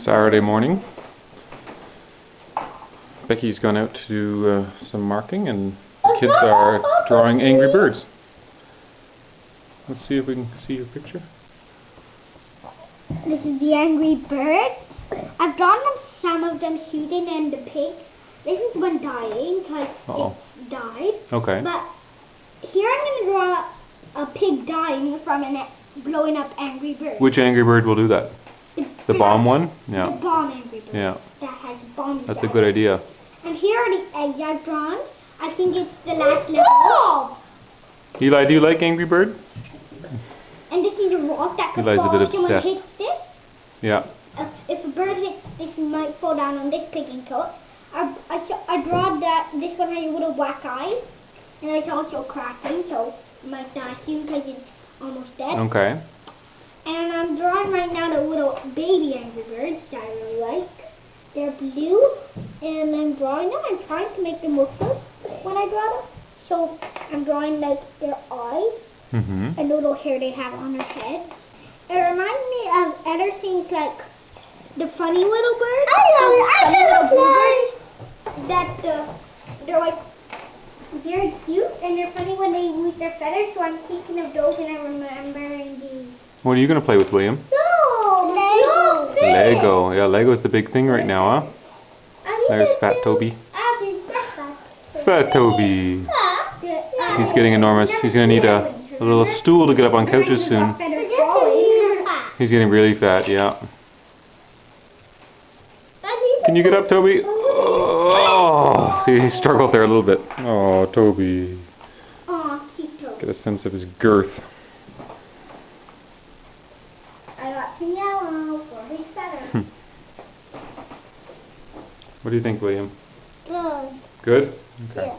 Saturday morning. Becky's gone out to do some marking and the kids are drawing angry birds. Let's see if we can see your picture. This is the angry birds. I've drawn some of them shooting and the pig. This is one dying because it's died. Okay. But here I'm going to draw a pig dying from a blowing up angry bird. Which angry bird will do that? The bomb one? Yeah. The bomb angry bird. Yeah. That has bombs. That's a good idea. And here are the eggs I've drawn. I think it's the last level. Eli, do you like Angry Bird? And this is a rock that could Eli's fall a bit if someone obsessed. hits this. Yeah. If a bird hits this, it might fall down on this pig and kill it. I draw that this one has a little black eye, and it's also cracking, so it might die soon because it's almost dead. Okay. And I'm drawing right now the little baby angry birds that I really like. They're blue, and I'm drawing them. I'm trying to make them look good when I draw them. So I'm drawing like their eyes and the little hair they have on their heads. It reminds me of other things like the funny little birds. They're like very cute and they're funny when they lose their feathers. So I'm thinking of those and I'm remembering these. What are you going to play with, William? No, Lego. Lego. Yeah, Lego's the big thing right now, huh? There's Fat Toby. Fat Toby. He's getting enormous. He's going to need a little stool to get up on couches soon. He's getting really fat, yeah. Can you get up, Toby? Oh, see, he struggled there a little bit. Oh, Toby. Get a sense of his girth. I got some yellow for his feathers. What do you think, William? Good. Good? Okay. Yeah.